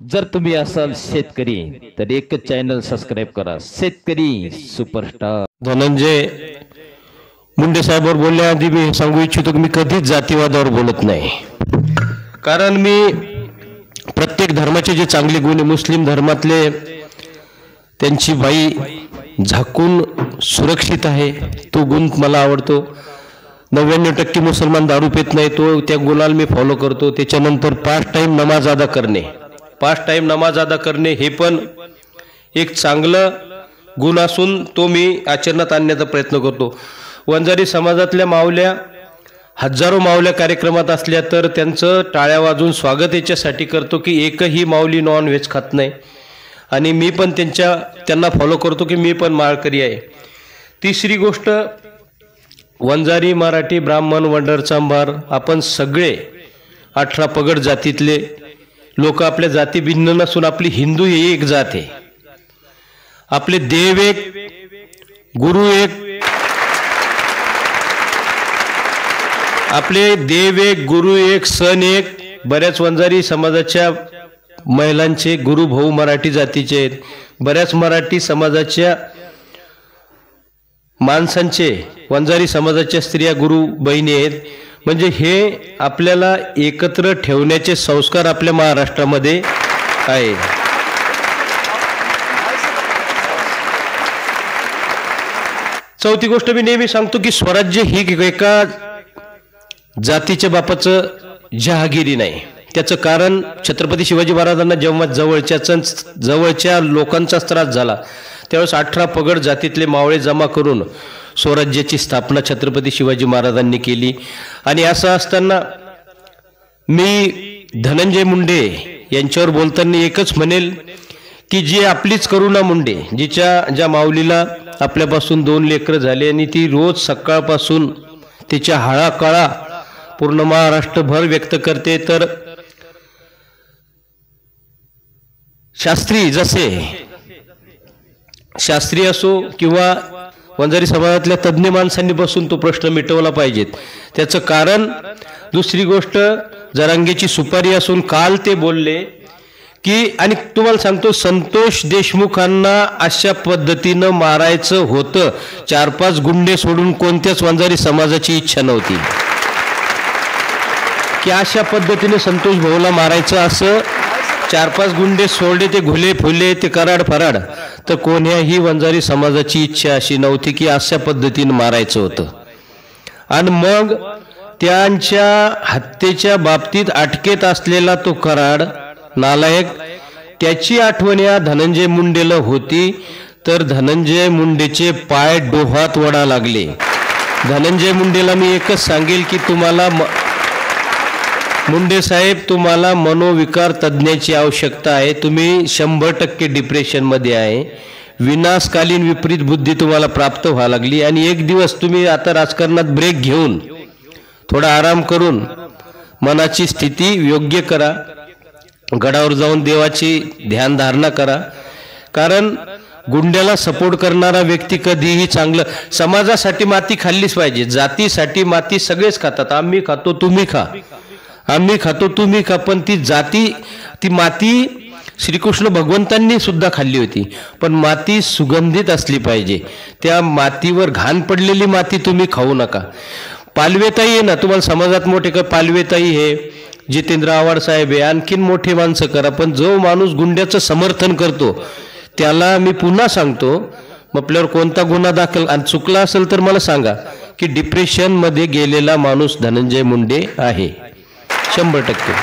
जर तुम्ही असाल शेतकरी तर एकच चॅनल सबस्क्राइब करा, शेतकरी सुपरस्टार। धनंजय मुंडे साहेबांवर बोलण्याआधी मी सांगू इच्छितो की मी कधीच जातीवादावर बोलत नाही, कारण मी प्रत्येक धर्माचे जे चांगले गुण आहे, मुस्लिम धर्मातले त्यांची बाई झाकून सुरक्षित आहे तो गुण मला आवडतो। 99% मुसलमान दारू पित नाही, तो त्या गुणाला मी फॉलो करतो। त्याच्यानंतर 5 टाइम नमाज अदा करणे, 5 टाइम नमाज अदा करणे हे पण एक चांगलं गुण असून तो मी आचरणात आणण्याचा प्रयत्न करतो। वंजारी समाजातल्या माऊल्या हजारो माऊल्या कार्यक्रमात असल्या तर त्यांचं टाळ्या वाजून स्वागत याच्यासाठी करतो की एकही माऊली नॉन व्हेज खात नाही, आणि मी पण त्यांना फॉलो करतो की मी पण माळकरी आहे। तिसरी गोष्ट, वंजारी, मराठी, ब्राह्मण, वंडर, चांभार आपण सगळे 18 पगड जातीतले लोक, आपल्या जाती भिन्न नसून आपली हिंदू ही एक जात आहे। आपले देव एक, गुरु एक, आपले देव एक, गुरु एक, सण एक। बऱ्याच वंजारी समाजाच्या महिलांचे गुरु भाऊ मराठी जातीचे आहेत, बऱ्याच मराठी समाजाच्या माणसांचे वंजारी समाजाच्या स्त्रिया गुरु बहिणी आहेत। म्हणजे हे आपल्याला एकत्र ठेवण्याचे संस्कार आपल्या महाराष्ट्रामध्ये आहे। चौथी गोष्ट मी नेहमी सांगतो की स्वराज्य ही एका जातीच्या बापाचं जहागिरी नाही। त्याचं कारण छत्रपती शिवाजी महाराजांना जेव्हा जवळच्या लोकांचाच त्रास झाला त्यावेळेस 18 पगड जातीतले मावळे जमा करून स्वराज्याची स्थापना छत्रपती शिवाजी महाराजांनी केली। आणि असं असताना मी धनंजय मुंडे यांच्यावर बोलताना एकच म्हणेल की जी आपलीच करुणा मुंडे, ज्या माऊलीला आपल्यापासून 2 लेकरं झाले आणि ती रोज सकाळपासून तिच्या हळाकळा पूर्ण महाराष्ट्रभर व्यक्त करते, तर शास्त्री असो किंवा वंजारी समाजातल्या तज्ञ माणसांनी बसून तो प्रश्न मिटवला पाहिजेत। त्याचं कारण दुसरी गोष्ट, जरांगेची सुपारी असून काल ते बोलले की, आणि तुम्हाला सांगतो संतोष देशमुखांना अशा पद्धतीनं मारायचं होतं, 4-5 गुंडे सोडून कोणत्याच वंजारी समाजाची इच्छा नव्हती की अशा पद्धतीने संतोष भाऊला मारायचं। असं 4-5 गुंडे सोडले, ते घुले फुले, ते कराड फराड, तर कोण्याही वंजारी समाजाची इच्छा अशी नव्हती की अशा पद्धतीने मारायचं होतं। आणि मग त्यांच्या हत्येच्या बाबतीत अटकेत असलेला तो कराड नालायक, त्याची आठवण या धनंजय मुंडेला होती, तर धनंजय मुंडेचे पाय डोहात वडा लागले। धनंजय मुंडेला मी एकच सांगेल की तुम्हाला मुंडे साहेब, तुम्हाला मनोविकार तज्ञाची आवश्यकता आहे। तुम्ही 100% डिप्रेशनमध्ये आहे, विनाशकालीन विपरीत बुद्धी तुम्हाला प्राप्त व्हायला लागली, आणि एक दिवस तुम्ही आता राजकारणात ब्रेक घेऊन थोडा आराम करून मनाची स्थिती योग्य करा, गडावर जाऊन देवाची ध्यानधारणा करा। कारण गुंड्याला सपोर्ट करणारा व्यक्ती कधीही चांगलं, समाजासाठी माती खाल्लीच पाहिजे, जातीसाठी माती सगळेच खातात, आम्ही खातो तुम्ही खा, आम्ही खातो तुम्ही खा, पण ती माती श्रीकृष्ण भगवंतांनी सुद्धा खाल्ली होती, पण माती सुगंधित असली पाहिजे। त्या मातीवर घाण पडलेली माती तुम्ही खाऊ नका। पालवेताई आहे ना, तुम्हाला समाजात मोठे का पालवेताई हे जितेंद्र आव्हाड साहेब आहे, आणखीन मोठे माणसं करा, पण जो माणूस गुंड्याचं समर्थन करतो त्याला मी पुन्हा सांगतो, आपल्यावर कोणता गुन्हा दाखल आणि चुकला असेल तर मला सांगा, की डिप्रेशनमध्ये गेलेला माणूस धनंजय मुंडे आहे 100%।